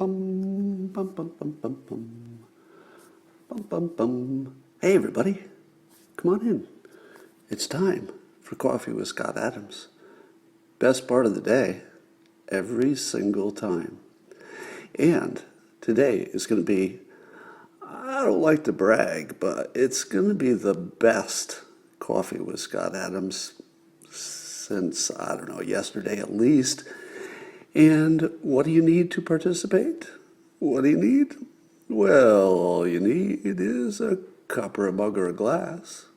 Bum, bum, bum, bum, bum, bum. Bum, bum, bum. Hey, everybody. Come on in. It's time for Coffee with Scott Adams. Best part of the day, every single time. And today is going to be, I don't like to brag, but it's going to be the best Coffee with Scott Adams since, I don't know, yesterday at least. And what do you need to participate? What do you need? Well, all you need is a cup or a mug or a glass.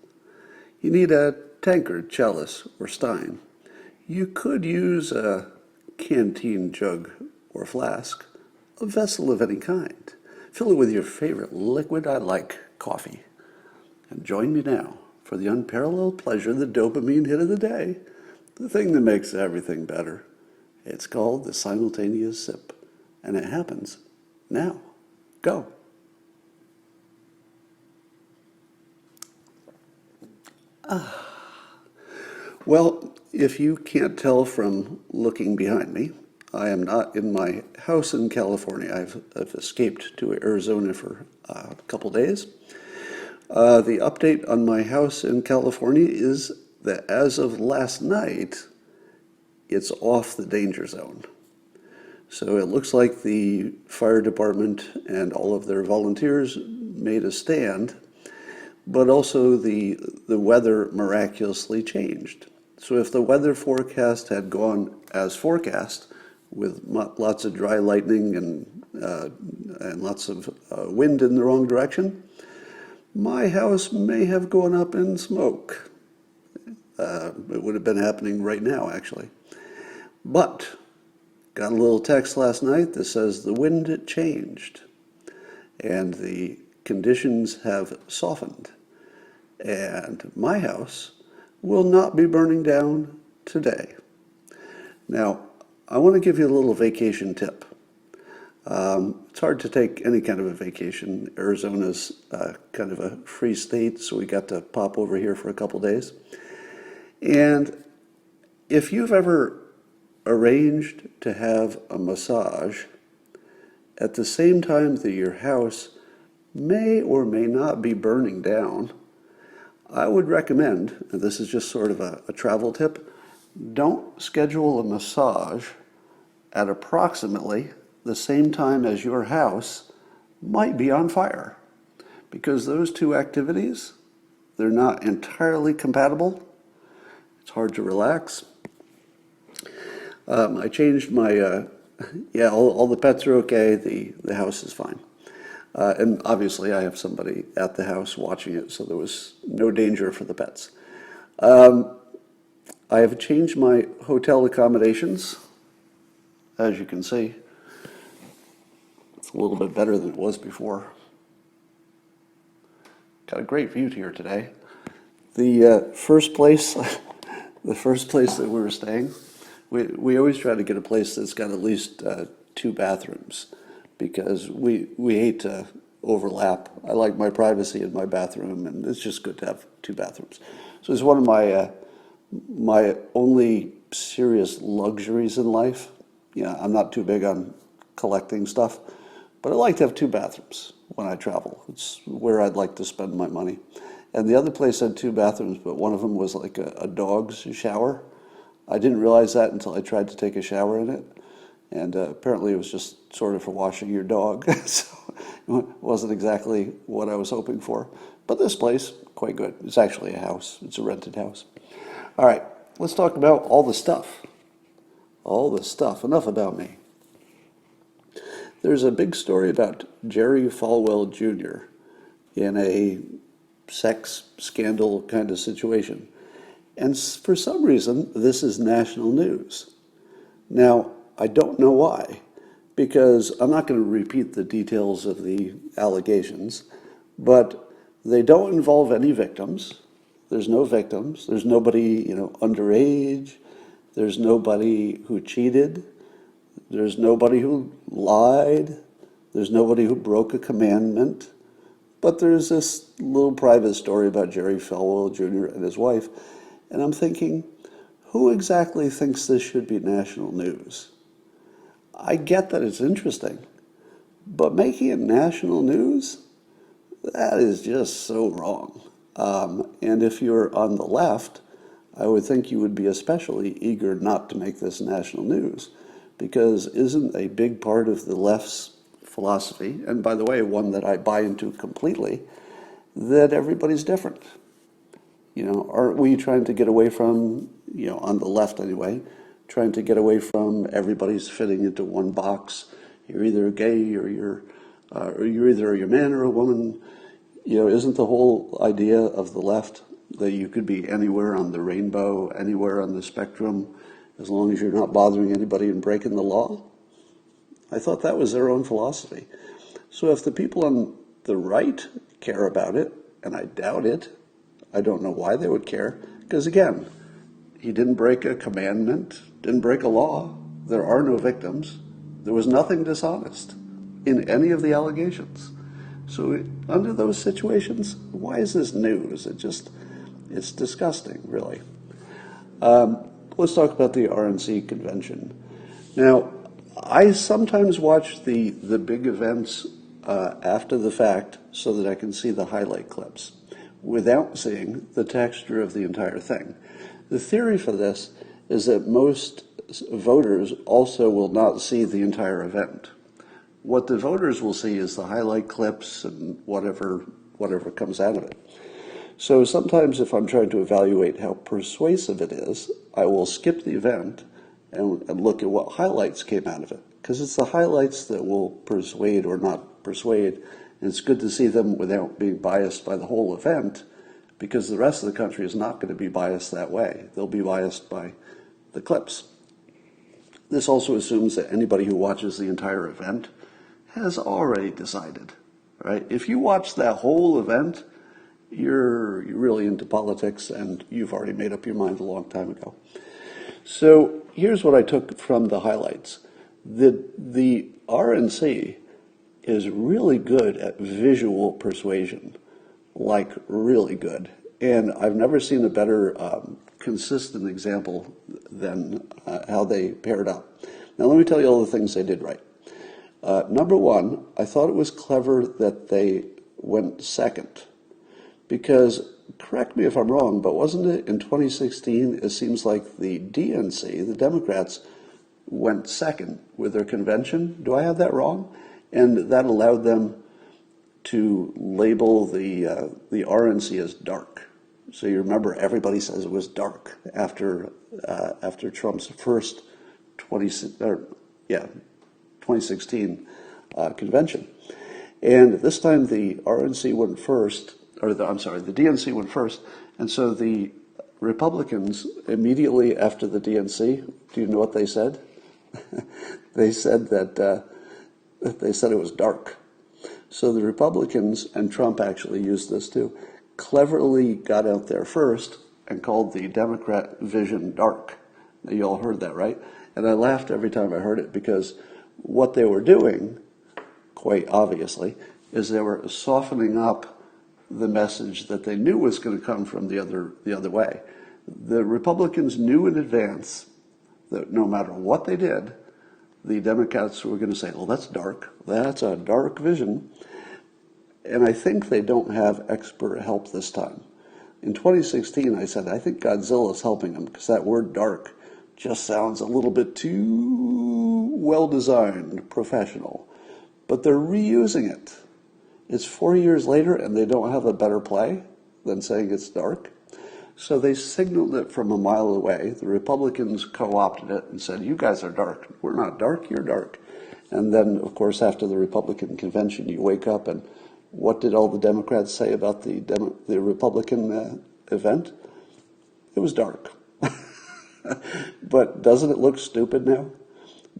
You need a tankard, chalice, or stein. You could use a canteen jug or flask, a vessel of any kind. Fill it with your favorite liquid. I like coffee. And join me now for the unparalleled pleasure, the dopamine hit of the day, the thing that makes everything better. It's called the simultaneous sip, and it happens now. Go. Well, if you can't tell from looking behind me, I am not in my house in California. I've escaped to Arizona for a couple days. The update on my house in California is that as of last night, it's off the danger zone. So it looks like the fire department and all of their volunteers made a stand, but also the weather miraculously changed. So if the weather forecast had gone as forecast, with lots of dry lightning and lots of wind in the wrong direction, my house may have gone up in smoke. It would have been happening right now, actually. But got a little text last night that says the wind changed and the conditions have softened, and my house will not be burning down today. Now, I want to give you a little vacation tip. It's hard to take any kind of a vacation. Arizona's kind of a free state, so we got to pop over here for a couple days. And if you've ever arranged to have a massage at the same time that your house may or may not be burning down, I would recommend, and this is just sort of a travel tip, don't schedule a massage at approximately the same time as your house might be on fire, because those two activities, they're not entirely compatible. It's hard to relax. I changed my, all the pets are okay, the house is fine. And obviously I have somebody at the house watching it, so there was no danger for the pets. I have changed my hotel accommodations, as you can see. It's a little bit better than it was before. Got a great view here today. The first place that we were staying, we always try to get a place that's got at least 2 bathrooms, because we hate to overlap. I like my privacy in my bathroom, and it's just good to have 2 bathrooms. So it's one of my only serious luxuries in life. Yeah, I'm not too big on collecting stuff, but I like to have 2 bathrooms when I travel. It's where I'd like to spend my money. And the other place had 2 bathrooms, but one of them was like a dog's shower. I didn't realize that until I tried to take a shower in it. And apparently it was just sort of for washing your dog. So it wasn't exactly what I was hoping for. But this place, quite good. It's actually a house. It's a rented house. All right, let's talk about all the stuff. All the stuff. Enough about me. There's a big story about Jerry Falwell Jr. in a sex scandal kind of situation. And for some reason, this is national news. Now, I don't know why, because I'm not going to repeat the details of the allegations, but they don't involve any victims. There's no victims. There's nobody, underage. There's nobody who cheated. There's nobody who lied. There's nobody who broke a commandment. But there's this little private story about Jerry Falwell Jr. and his wife. And I'm thinking, who exactly thinks this should be national news? I get that it's interesting, But making it national news, that is just so wrong. And if you're on the left, I would think you would be especially eager not to make this national news, because isn't a big part of the left's philosophy, and by the way, one that I buy into completely, that everybody's different? Aren't we trying to get away from, on the left anyway, trying to get away from everybody's fitting into one box? You're either gay or you're either a man or a woman. Isn't the whole idea of the left that you could be anywhere on the rainbow, anywhere on the spectrum, as long as you're not bothering anybody and breaking the law? I thought that was their own philosophy. So if the people on the right care about it, and I doubt it, I don't know why they would care, because again, he didn't break a commandment, didn't break a law, there are no victims, there was nothing dishonest in any of the allegations. So under those situations, why is this news? It's disgusting, really. Let's talk about the Rnc Convention. Now, I sometimes watch the big events after the fact so that I can see the highlight clips without seeing the texture of the entire thing. The theory for this is that most voters also will not see the entire event. What the voters will see is the highlight clips and whatever comes out of it. So sometimes if I'm trying to evaluate how persuasive it is, I will skip the event and look at what highlights came out of it, because it's the highlights that will persuade or not persuade, and it's good to see them without being biased by the whole event, because the rest of the country is not going to be biased that way. They'll be biased by the clips. This also assumes that anybody who watches the entire event has already decided, right? If you watch that whole event, you're really into politics and you've already made up your mind a long time ago. So here's what I took from the highlights. The RNC is really good at visual persuasion, like really good. And I've never seen a better consistent example than how they paired up. Now let me tell you all the things they did right. Number one, I thought it was clever that they went second, because, correct me if I'm wrong, but wasn't it in 2016, it seems like the DNC, the Democrats, went second with their convention? Do I have that wrong? And that allowed them to label the RNC as dark. So you remember everybody says it was dark after Trump's first 2016 convention. And this time the RNC went first, the DNC went first, and so the Republicans immediately after the DNC, do you know what they said? They said that it was dark. So the Republicans, and Trump actually used this too, cleverly got out there first and called the Democrat vision dark. Now, you all heard that, right? And I laughed every time I heard it, because what they were doing, quite obviously, is they were softening up the message that they knew was going to come from the other way. The Republicans knew in advance that no matter what they did, the Democrats were going to say, well, that's dark. That's a dark vision. And I think they don't have expert help this time. In 2016, I said, I think Godzilla's helping them, because that word dark just sounds a little bit too well-designed, professional. But they're reusing it. It's 4 years later, and they don't have a better play than saying it's dark. So they signaled it from a mile away. The Republicans co-opted it and said, you guys are dark. We're not dark, you're dark. And then, of course, after the Republican convention, you wake up and what did all the Democrats say about the Republican event? It was dark. But doesn't it look stupid now?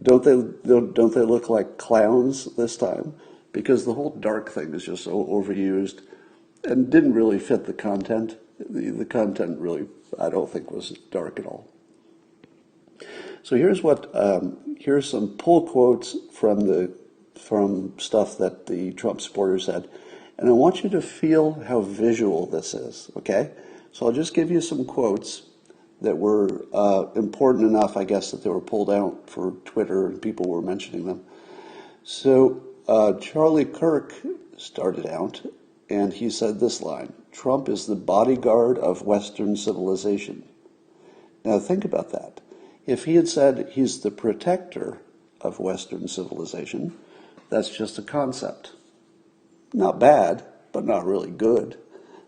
Don't they look like clowns this time? Because the whole dark thing is just so overused and didn't really fit the content. The content really, I don't think, was dark at all. So here's some pull quotes from stuff that the Trump supporters said, and I want you to feel how visual this is. Okay, so I'll just give you some quotes that were important enough, I guess, that they were pulled out for Twitter and people were mentioning them. So Charlie Kirk started out, and he said this line: Trump is the bodyguard of Western civilization. Now think about that. If he had said he's the protector of Western civilization, that's just a concept. Not bad, but not really good.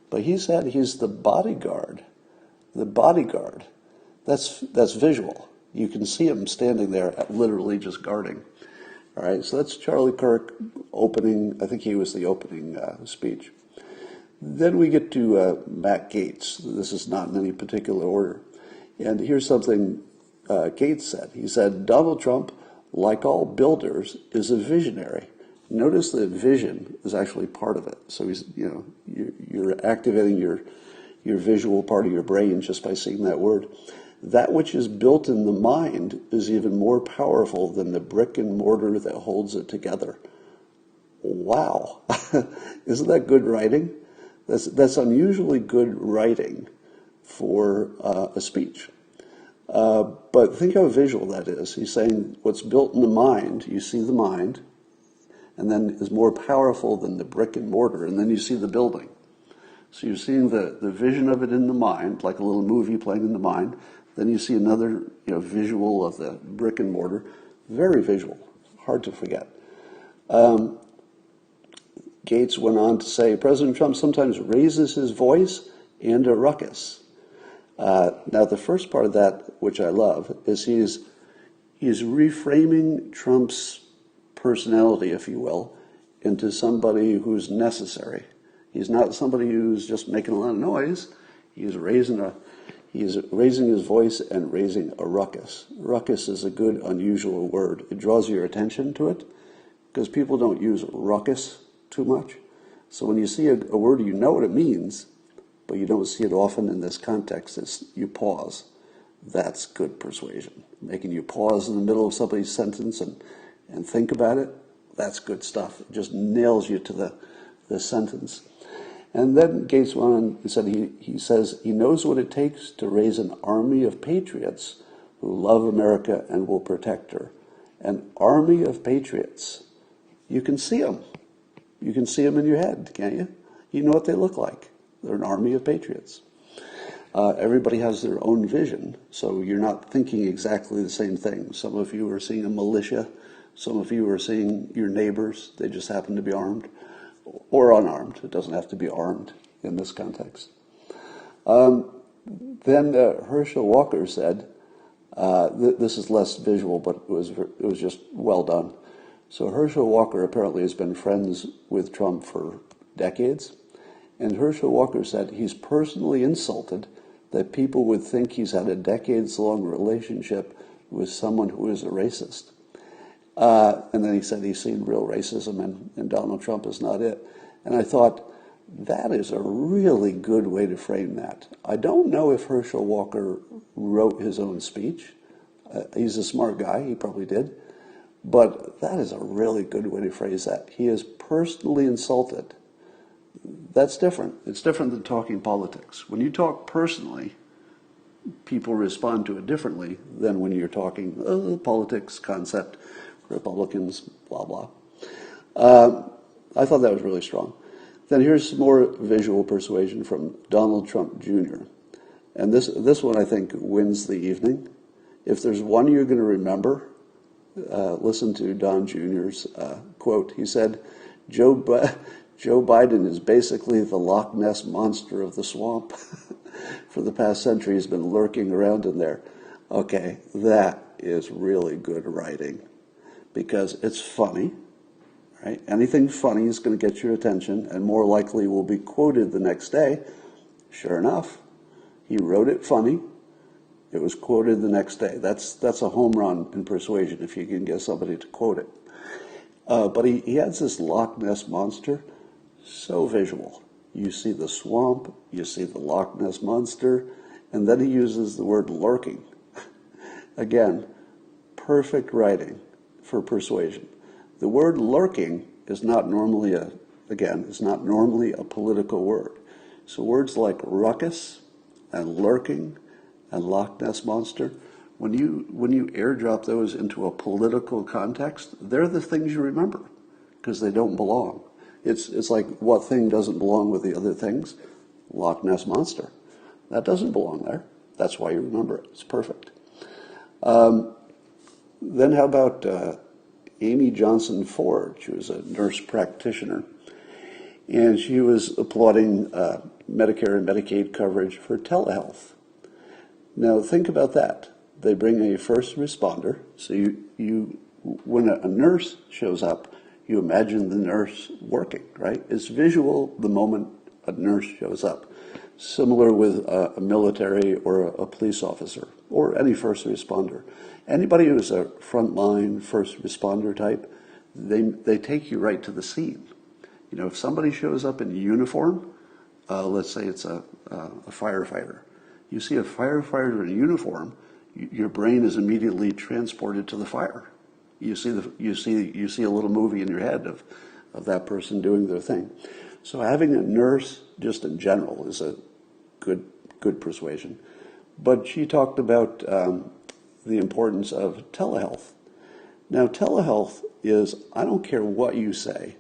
But he said he's the bodyguard. The bodyguard. That's visual. You can see him standing there literally just guarding. All right, so that's Charlie Kirk opening, I think he was the opening speech. Then we get to Matt Gaetz. This is not in any particular order. And here's something Gaetz said. He said, Donald Trump, like all builders, is a visionary. Notice that vision is actually part of it. So he's, you're activating your visual part of your brain just by seeing that word. That which is built in the mind is even more powerful than the brick and mortar that holds it together. Wow. Isn't that good writing? That's unusually good writing for a speech. But think how visual that is. He's saying what's built in the mind, you see the mind, and then is more powerful than the brick and mortar, and then you see the building. So you're seeing the vision of it in the mind, like a little movie playing in the mind. Then you see another visual of the brick and mortar. Very visual, hard to forget. Gaetz went on to say, President Trump sometimes raises his voice and a ruckus. Now the first part of that, which I love, is he's reframing Trump's personality, if you will, into somebody who's necessary. He's not somebody who's just making a lot of noise. He's raising his voice and raising a ruckus. Ruckus is a good, unusual word. It draws your attention to it because people don't use ruckus too much. So when you see a word, you know what it means, but you don't see it often in this context. You pause. That's good persuasion. Making you pause in the middle of somebody's sentence and think about it, that's good stuff. It just nails you to the sentence. And then Gaetz went on and said he says he knows what it takes to raise an army of patriots who love America and will protect her. An army of patriots. You can see them. You can see them in your head, can't you? You know what they look like. They're an army of patriots. Everybody has their own vision, so you're not thinking exactly the same thing. Some of you are seeing a militia. Some of you are seeing your neighbors. They just happen to be armed or unarmed. It doesn't have to be armed in this context. Then Herschel Walker said, this is less visual, but it was just well done. So Herschel Walker apparently has been friends with Trump for decades. And Herschel Walker said he's personally insulted that people would think he's had a decades-long relationship with someone who is a racist. And then he said he's seen real racism and Donald Trump is not it. And I thought, that is a really good way to frame that. I don't know if Herschel Walker wrote his own speech. He's a smart guy, he probably did. But that is a really good way to phrase that. He is personally insulted. That's different. It's different than talking politics. When you talk personally, people respond to it differently than when you're talking politics, concept, Republicans, blah, blah. I thought that was really strong. Then here's some more visual persuasion from Donald Trump Jr. And this one, I think, wins the evening. If there's one you're going to remember, listen to Don Jr.'s quote. He said, Joe Biden is basically the Loch Ness monster of the swamp. For the past century, he's been lurking around in there. Okay, that is really good writing because it's funny, right? Anything funny is going to get your attention and more likely will be quoted the next day. Sure enough, he wrote it funny. It was quoted the next day. That's a home run in persuasion if you can get somebody to quote it. But he adds this Loch Ness monster, so visual. You see the swamp, you see the Loch Ness monster, and then he uses the word lurking. Again, perfect writing for persuasion. The word lurking is not normally it's not normally a political word. So words like ruckus and lurking and Loch Ness monster, when you airdrop those into a political context, they're the things you remember because they don't belong. It's like, what thing doesn't belong with the other things? Loch Ness Monster. That doesn't belong there. That's why you remember it. It's perfect. Then how about Amy Johnson Ford? She was a nurse practitioner, and she was applauding Medicare and Medicaid coverage for telehealth. Now think about that. They bring a first responder, so you when a nurse shows up, you imagine the nurse working, right? It's visual the moment a nurse shows up. Similar with a military or a police officer or any first responder. Anybody who's a frontline first responder type, they take you right to the scene. You know, if somebody shows up in uniform, let's say it's a firefighter. You see a firefighter in uniform, your brain is immediately transported to the fire. You see a little movie in your head of that person doing their thing. So having a nurse, just in general, is a good persuasion. But she talked about the importance of telehealth. Now, telehealth is, I don't care what you say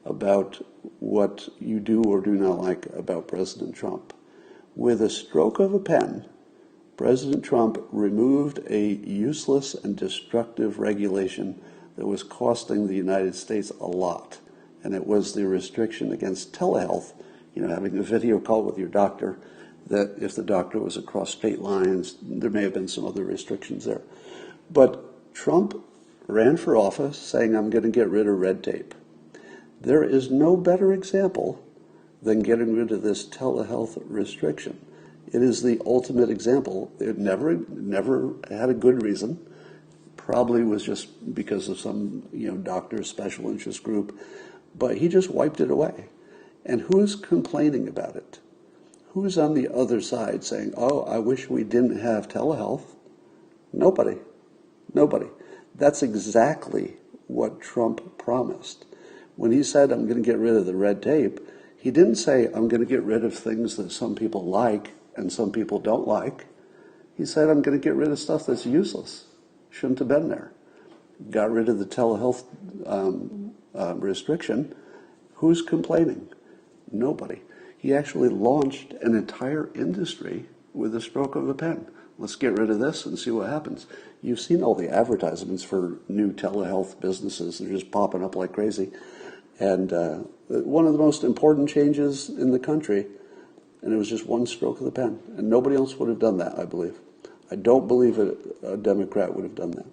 about what you do or do not like about President Trump. With a stroke of a pen, President Trump removed a useless and destructive regulation that was costing the United States a lot. And it was the restriction against telehealth, you know, having a video call with your doctor, that if the doctor was across state lines, there may have been some other restrictions there. But Trump ran for office saying, I'm going to get rid of red tape. There is no better example than getting rid of this telehealth restriction. It is the ultimate example. It never had a good reason. Probably was just because of some, doctor's special interest group, but he just wiped it away. And who's complaining about it? Who's on the other side saying, oh, I wish we didn't have telehealth? Nobody. That's exactly what Trump promised. When he said, I'm going to get rid of the red tape, he didn't say, I'm going to get rid of things that some people like and some people don't like. He said, I'm going to get rid of stuff that's useless. Shouldn't have been there. Got rid of the telehealth restriction. Who's complaining? Nobody. He actually launched an entire industry with a stroke of a pen. Let's get rid of this and see what happens. You've seen all the advertisements for new telehealth businesses. They're just popping up like crazy. And one of the most important changes in the country, and it was just one stroke of the pen. And nobody else would have done that, I believe. I don't believe a Democrat would have done that.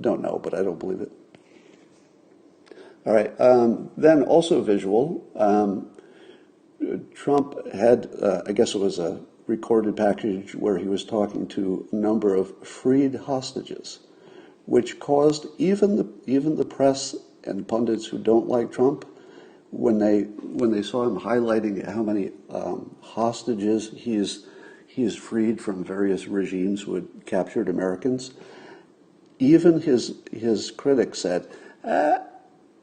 Don't know, but I don't believe it. All right. Then also visual. Trump had, I guess it was a recorded package where he was talking to a number of freed hostages, which caused even the press and pundits who don't like Trump, when they saw him highlighting how many hostages he's freed from various regimes who had captured Americans, even his critics said,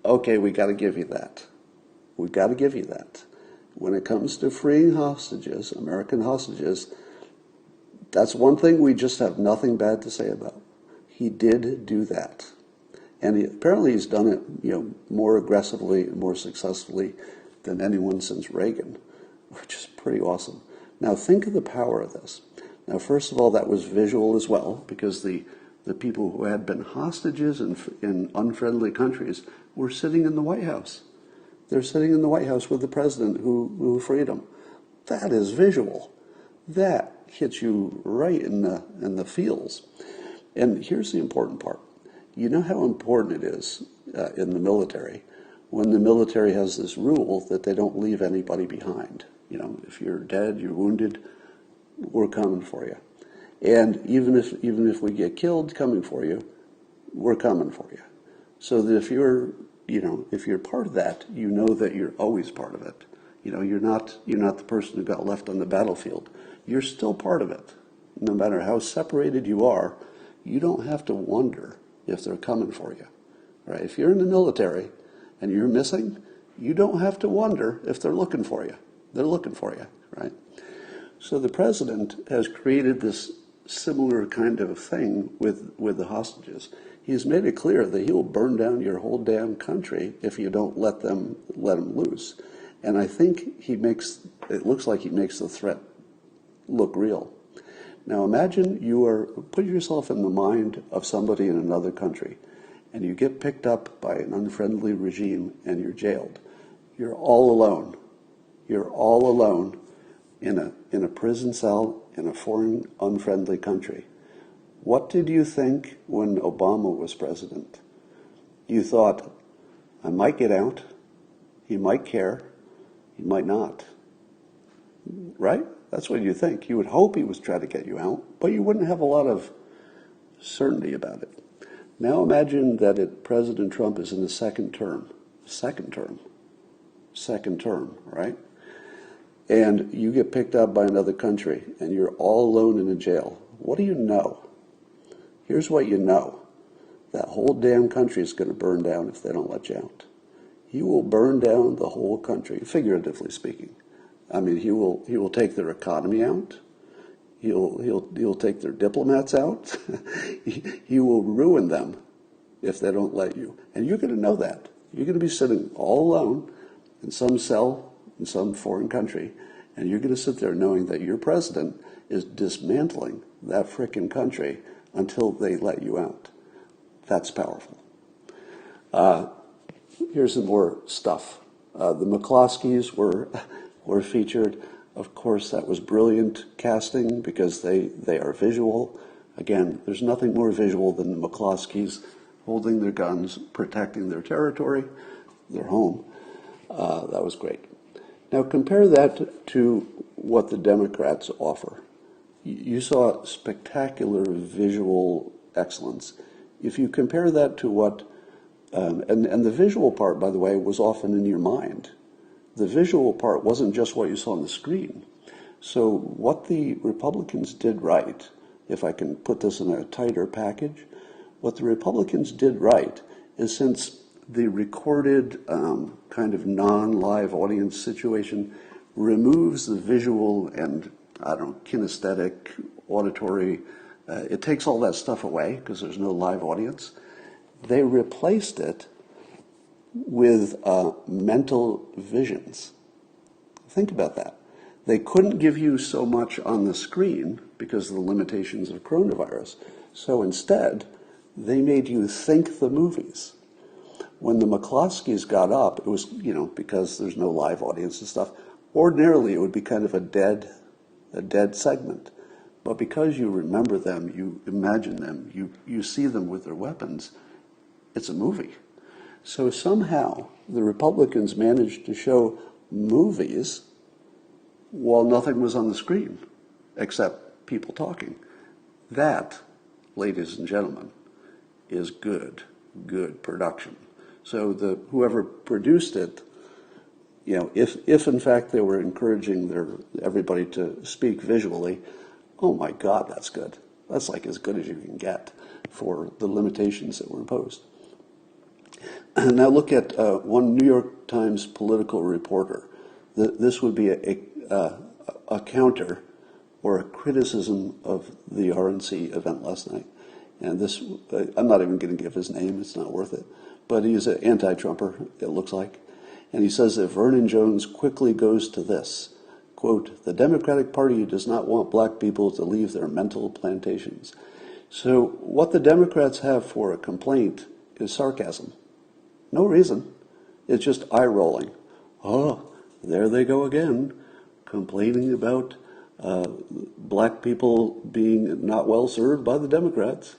okay, we got to give you that. We got to give you that. When it comes to freeing hostages, American hostages, that's one thing we just have nothing bad to say about. He did do that. And apparently he's done it, more aggressively and more successfully than anyone since Reagan, which is pretty awesome. Now think of the power of this. Now, first of all, that was visual as well, because the people who had been hostages in unfriendly countries were sitting in the White House. They're sitting in the White House with the president who freed them. That is visual. That hits you right in the feels. And here's the important part. You know how important it is in the military when the military has this rule that they don't leave anybody behind. If you're dead, you're wounded, we're coming for you. And even if we get killed coming for you, we're coming for you. So that if you're part of that, you know that you're always part of it. You're not the person who got left on the battlefield. You're still part of it. No matter how separated you are, you don't have to wonder if they're coming for you. Right? If you're in the military and you're missing, you don't have to wonder if they're looking for you. They're looking for you, right? So the president has created this similar kind of thing with the hostages. He's made it clear that he will burn down your whole damn country if you don't let him loose. And I think it looks like he makes the threat look real. Now imagine put yourself in the mind of somebody in another country, and you get picked up by an unfriendly regime and you're jailed. You're all alone. You're all alone in a prison cell in a foreign, unfriendly country. What did you think when Obama was president? You thought, I might get out, he might care, he might not. Right? That's what you think. You would hope he was trying to get you out, but you wouldn't have a lot of certainty about it. Now imagine that President Trump is in the second term, right? And you get picked up by another country and you're all alone in a jail. What do you know? Here's what you know. That whole damn country is going to burn down if they don't let you out. He will burn down the whole country, figuratively speaking. I mean, he will take their economy out. He'll take their diplomats out. He will ruin them if they don't let you. And you're going to know that. You're going to be sitting all alone in some cell in some foreign country, and you're going to sit there knowing that your president is dismantling that frickin' country until they let you out. That's powerful. Here's some more stuff. The McCloskeys were featured. Of course, that was brilliant casting because they are visual. Again, there's nothing more visual than the McCloskeys holding their guns, protecting their territory, their home. That was great. Now compare that to what the Democrats offer. You saw spectacular visual excellence. If you compare that to what, and the visual part, by the way, was often in your mind. The visual part wasn't just what you saw on the screen. So what the Republicans did right, if I can put this in a tighter package, what the Republicans did right is, since the recorded kind of non-live audience situation removes the visual and, I don't know, kinesthetic, auditory, it takes all that stuff away because there's no live audience. They replaced it with mental visions. Think about that. They couldn't give you so much on the screen because of the limitations of coronavirus. So instead, they made you think the movies. When the McCloskeys got up, it was, because there's no live audience and stuff, ordinarily it would be kind of a dead segment. But because you remember them, you imagine them, you see them with their weapons, it's a movie. So somehow the Republicans managed to show movies while nothing was on the screen except people talking. That, ladies and gentlemen, is good production. So whoever produced it, if in fact they were encouraging everybody to speak visually, oh my God, that's good. That's like as good as you can get for the limitations that were imposed. Now look at one New York Times political reporter. This would be a counter or a criticism of the RNC event last night. And this, I'm not even going to give his name, it's not worth it. But he's an anti-Trumper, it looks like. And he says that Vernon Jones quickly goes to this, quote, "The Democratic Party does not want black people to leave their mental plantations." So what the Democrats have for a complaint is sarcasm. No reason. It's just eye rolling. Oh, there they go again, complaining about black people being not well served by the Democrats.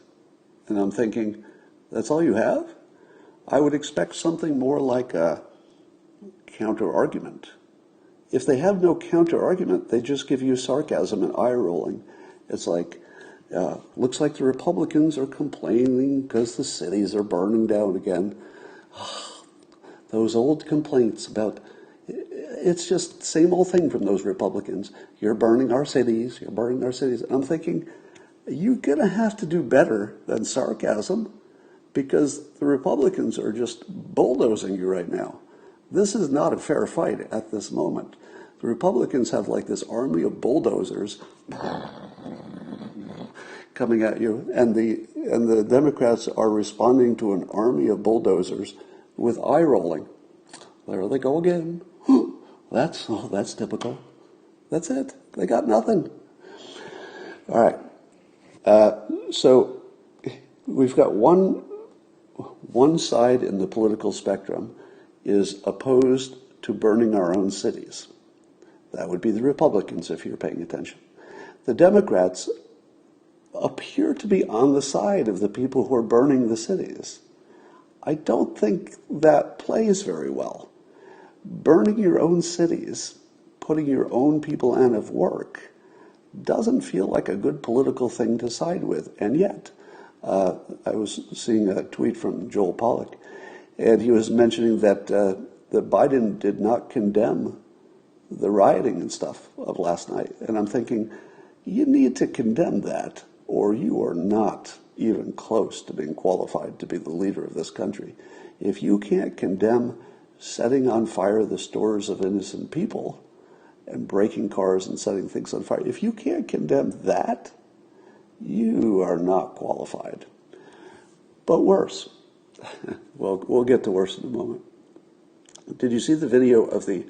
And I'm thinking, that's all you have? I would expect something more like a counter-argument. If they have no counter-argument, they just give you sarcasm and eye-rolling. It's like, looks like the Republicans are complaining because the cities are burning down again. Those old complaints about, it's just the same old thing from those Republicans. You're burning our cities, you're burning our cities. And I'm thinking, you're going to have to do better than sarcasm, because the Republicans are just bulldozing you right now. This is not a fair fight at this moment. The Republicans have like this army of bulldozers coming at you, and the Democrats are responding to an army of bulldozers with eye rolling. There they go again. That's typical. That's it. They got nothing. All right. So we've got one side in the political spectrum is opposed to burning our own cities. That would be the Republicans, if you're paying attention. The Democrats appear to be on the side of the people who are burning the cities. I don't think that plays very well. Burning your own cities, putting your own people out of work, doesn't feel like a good political thing to side with. And yet, I was seeing a tweet from Joel Pollack, and he was mentioning that Biden did not condemn the rioting and stuff of last night. And I'm thinking, you need to condemn that, or you are not even close to being qualified to be the leader of this country. If you can't condemn setting on fire the stores of innocent people and breaking cars and setting things on fire, if you can't condemn that, you are not qualified. But worse, well, we'll get to worse in a moment. Did you see the video of the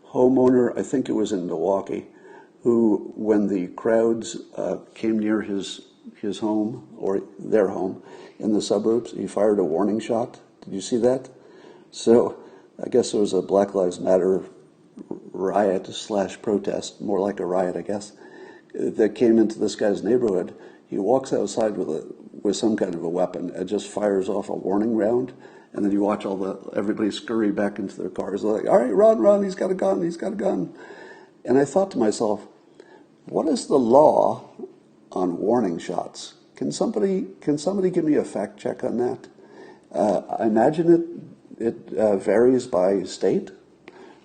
homeowner, I think it was in Milwaukee, who, when the crowds came near his home, or their home, in the suburbs, he fired a warning shot? Did you see that? So I guess there was a Black Lives Matter riot/protest, more like a riot, I guess, that came into this guy's neighborhood. He walks outside with some kind of a weapon and just fires off a warning round. And then you watch everybody scurry back into their cars. They're like, all right, run, he's got a gun. And I thought to myself, what is the law on warning shots? Can somebody give me a fact check on that? I imagine it varies by state.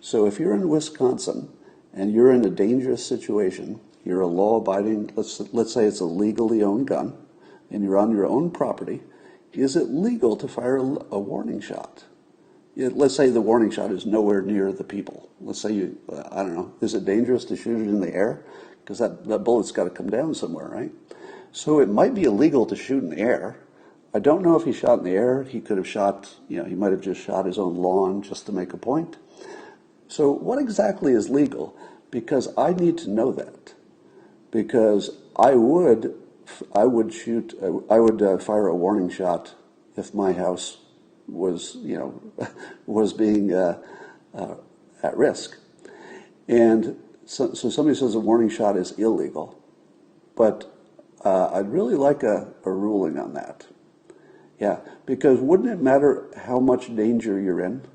So if you're in Wisconsin and you're in a dangerous situation, you're a law-abiding, let's say it's a legally owned gun, and you're on your own property, is it legal to fire a warning shot? Let's say the warning shot is nowhere near the people. Let's say I don't know, is it dangerous to shoot it in the air? Because that bullet's got to come down somewhere, right? So it might be illegal to shoot in the air. I don't know if he shot in the air. He could have shot, he might have just shot his own lawn just to make a point. So what exactly is legal? Because I need to know that. Because I would fire a warning shot if my house was, was being at risk. And so somebody says a warning shot is illegal, but I'd really like a ruling on that. Yeah, because wouldn't it matter how much danger you're in?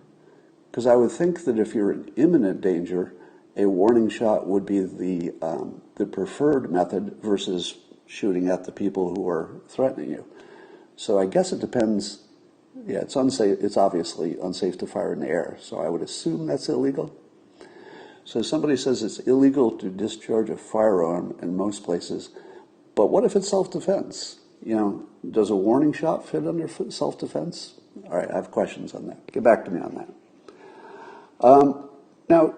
Because I would think that if you're in imminent danger, a warning shot would be the preferred method versus shooting at the people who are threatening you. So I guess it depends. Yeah, it's unsafe. It's obviously unsafe to fire in the air. So I would assume that's illegal. So somebody says it's illegal to discharge a firearm in most places, but what if it's self-defense? Does a warning shot fit under self-defense? All right, I have questions on that. Get back to me on that. Now,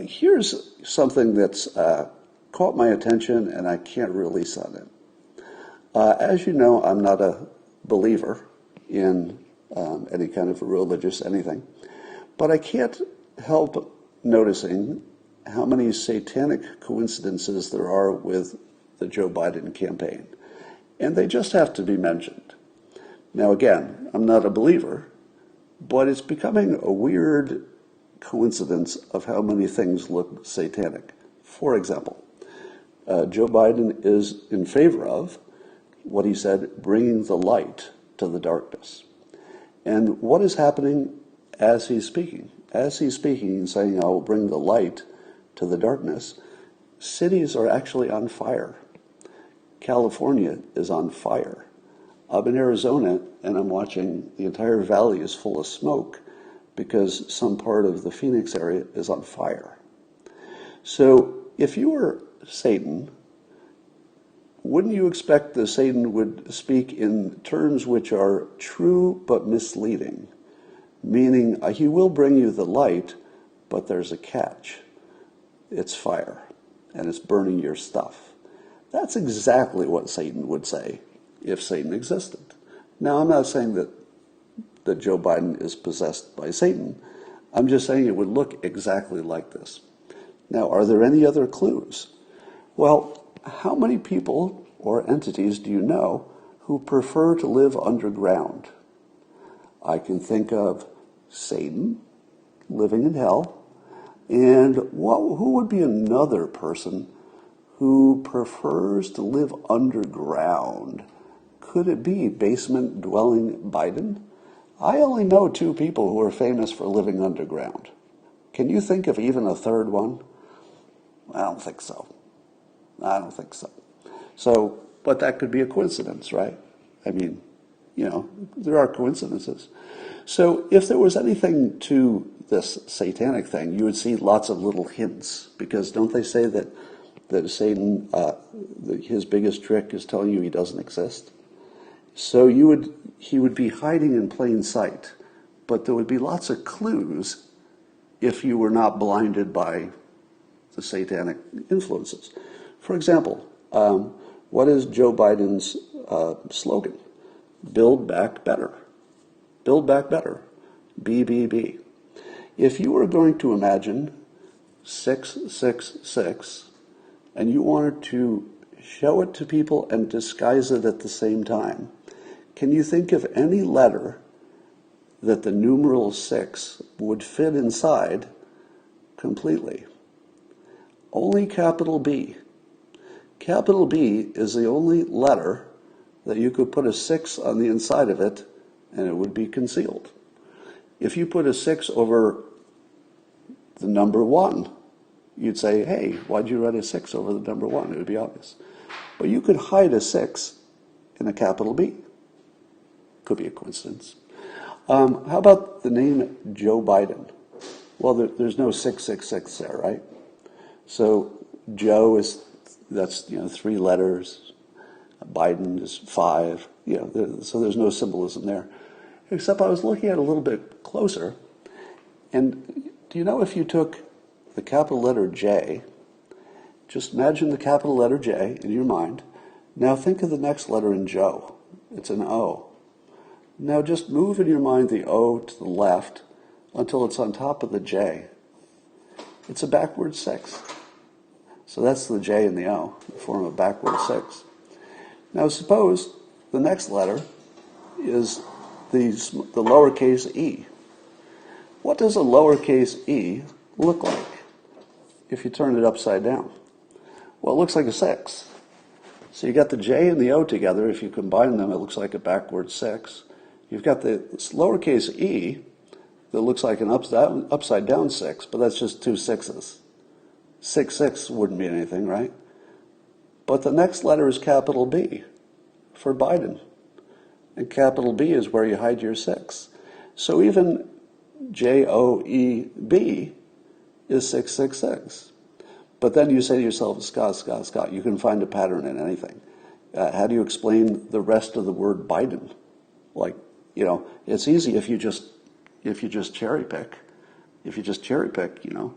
here's something that's caught my attention, and I can't release on it. As you know, I'm not a believer in any kind of religious anything, but I can't help noticing how many satanic coincidences there are with the Joe Biden campaign. And they just have to be mentioned. Now, again, I'm not a believer, but it's becoming a weird coincidence of how many things look satanic. For example, Joe Biden is in favor of what he said, bringing the light to the darkness. And what is happening as he's speaking? As he's speaking and saying, I will bring the light to the darkness, cities are actually on fire. California is on fire. I'm in Arizona, and I'm watching the entire valley is full of smoke because some part of the Phoenix area is on fire. So if you were Satan, wouldn't you expect that Satan would speak in terms which are true but misleading? Meaning, he will bring you the light, but there's a catch. It's fire, and it's burning your stuff. That's exactly what Satan would say if Satan existed. Now, I'm not saying that Joe Biden is possessed by Satan. I'm just saying it would look exactly like this. Now, are there any other clues? Well, how many people or entities do you know who prefer to live underground? I can think of Satan living in hell, and who would be another person who prefers to live underground? Could it be basement-dwelling Biden? I only know two people who are famous for living underground. Can you think of even a third one? I don't think so. I don't think so. So, but that could be a coincidence, right? I mean, there are coincidences. So if there was anything to this satanic thing, you would see lots of little hints, because don't they say that Satan, his biggest trick is telling you he doesn't exist? So he would be hiding in plain sight, but there would be lots of clues if you were not blinded by the satanic influences. For example, what is Joe Biden's slogan? Build back better. Build back better. BBB. If you were going to imagine 666 and you wanted to show it to people and disguise it at the same time, can you think of any letter that the numeral 6 would fit inside completely? Only capital B. Capital B is the only letter that you could put a 6 on the inside of it and it would be concealed. If you put a 6 over the number 1, you'd say, hey, why'd you write a 6 over the number 1? It would be obvious. But you could hide a 6 in a capital B. Could be a coincidence. How about the name Joe Biden? Well, there's no 666 there, right? So Joe that's 3 letters. Biden is 5. So there's no symbolism there. Except I was looking at it a little bit closer, and do you know if you took the capital letter J, just imagine the capital letter J in your mind. Now think of the next letter in Joe. It's an O. Now just move in your mind the O to the left until it's on top of the J. It's a backward 6. So that's the J and the O, the form of backward 6. Now suppose the next letter is the lowercase e. What does a lowercase e look like if you turn it upside down? Well, it looks like a 6. So you got the J and the O together. If you combine them, it looks like a backward 6. You've got the lowercase e that looks like an upside down 6, but that's just 2 6s. 6 wouldn't mean anything, right? But the next letter is capital B for Biden. And capital B is where you hide your 6. So even JOEB is 666. But then you say to yourself, Scott, you can find a pattern in anything. How do you explain the rest of the word Biden? Like, it's easy if you just cherry pick. If you just cherry pick, you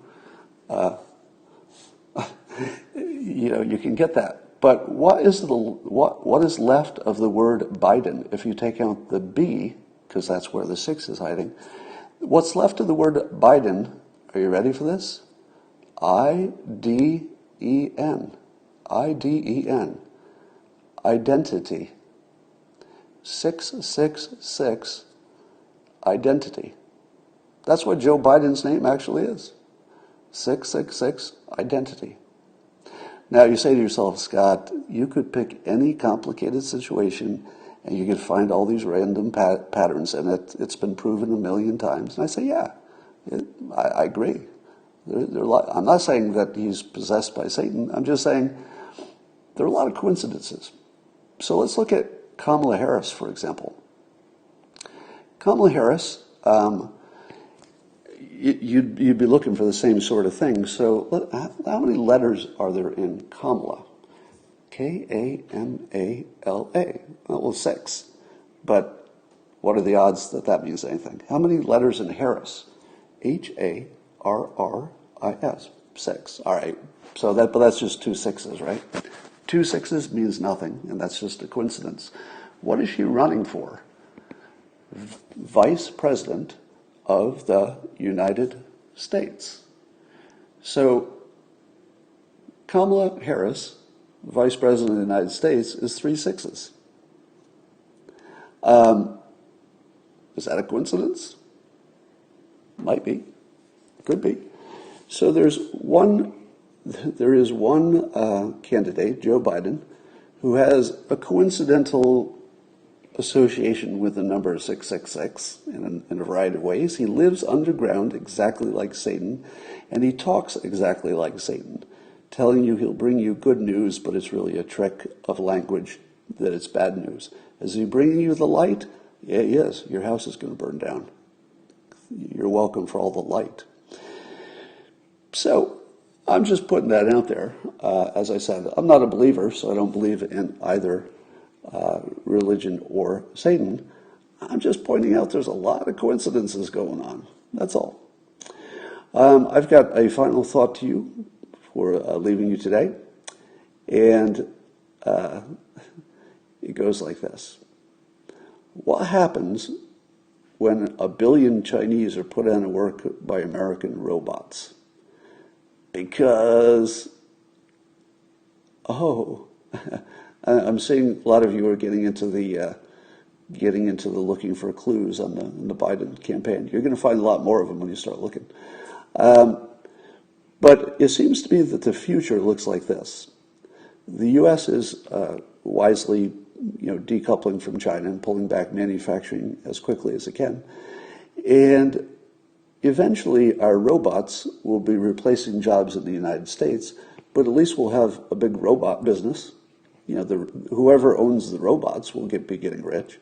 can get that. But what is left of the word Biden if you take out the B, because that's where the 6 is hiding? What's left of the word Biden? Are you ready for this? IDEN. IDEN. Identity. 666. Identity. That's what Joe Biden's name actually is. 666. Identity. Now you say to yourself, Scott, you could pick any complicated situation and you could find all these random patterns in it. It's been proven a million times. And I say, yeah, I agree. I'm not saying that he's possessed by Satan. I'm just saying there are a lot of coincidences. So let's look at Kamala Harris, for example. Kamala Harris, you'd be looking for the same sort of thing. So how many letters are there in Kamala? Kamala. Well, 6. But what are the odds that means anything? How many letters in Harris? Harris. 6. All right. So but that's just 2 6s, right? 2 sixes means nothing, and that's just a coincidence. What is she running for? Vice President of the United States. So Kamala Harris, Vice President of the United States, is 3 sixes. Is that a coincidence? Might be. Could be. So there is one candidate, Joe Biden, who has a coincidental association with the number 666 in a variety of ways. He lives underground exactly like Satan, and he talks exactly like Satan, telling you he'll bring you good news, but it's really a trick of language that it's bad news. Is he bringing you the light? Yeah, he is. Your house is going to burn down. You're welcome for all the light. So I'm just putting that out there. As I said, I'm not a believer, so I don't believe in either religion or Satan. I'm just pointing out there's a lot of coincidences going on. That's all. I've got a final thought to you for leaving you today. And it goes like this. What happens when 1 billion Chinese are put out of work by American robots? Because, I'm seeing a lot of you are getting into the looking for clues on the Biden campaign. You're going to find a lot more of them when you start looking. But it seems to me that the future looks like this. The U.S. is wisely, decoupling from China and pulling back manufacturing as quickly as it can. And eventually our robots will be replacing jobs in the United States, but at least we'll have a big robot business. Whoever owns the robots will be getting rich.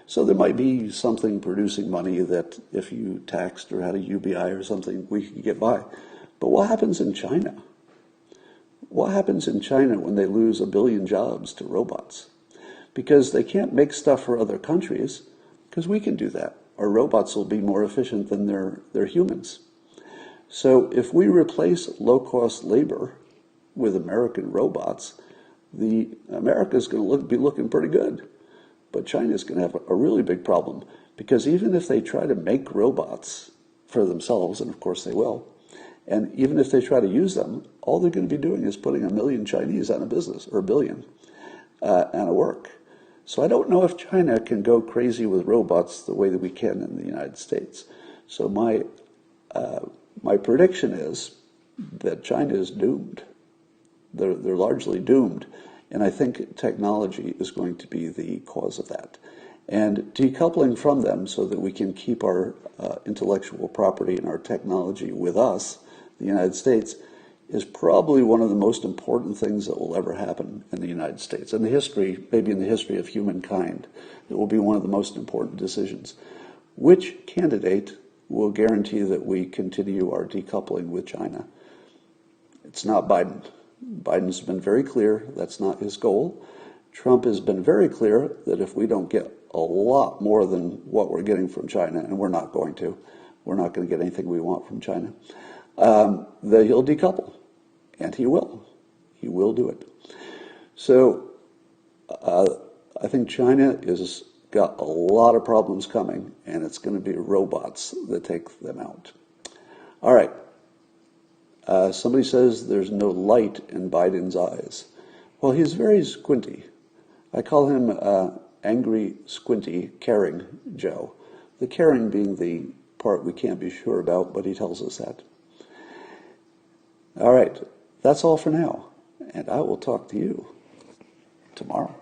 So there might be something producing money that if you taxed or had a UBI or something, we could get by. But what happens in China? What happens in China when they lose 1 billion jobs to robots? Because they can't make stuff for other countries, because we can do that. Our robots will be more efficient than their humans. So if we replace low-cost labor with American robots, America's going to be looking pretty good. But China's going to have a really big problem, because even if they try to make robots for themselves, and of course they will, and even if they try to use them, all they're going to be doing is putting 1 million Chinese out of business, or 1 billion, out of work. So I don't know if China can go crazy with robots the way that we can in the United States. So my prediction is that China is doomed. They're largely doomed. And I think technology is going to be the cause of that. And decoupling from them so that we can keep our intellectual property and our technology with us, the United States, is probably one of the most important things that will ever happen in the United States. In the history, maybe in the history of humankind, it will be one of the most important decisions. Which candidate will guarantee that we continue our decoupling with China? It's not Biden. Biden's been very clear that's not his goal. Trump has been very clear that if we don't get a lot more than what we're getting from China, and we're not going to get anything we want from China, that he'll decouple. And he will. He will do it. So I think China has got a lot of problems coming, and it's going to be robots that take them out. All right. Somebody says there's no light in Biden's eyes. Well, he's very squinty. I call him angry, squinty, caring Joe. The caring being the part we can't be sure about, but he tells us that. All right. That's all for now, and I will talk to you tomorrow.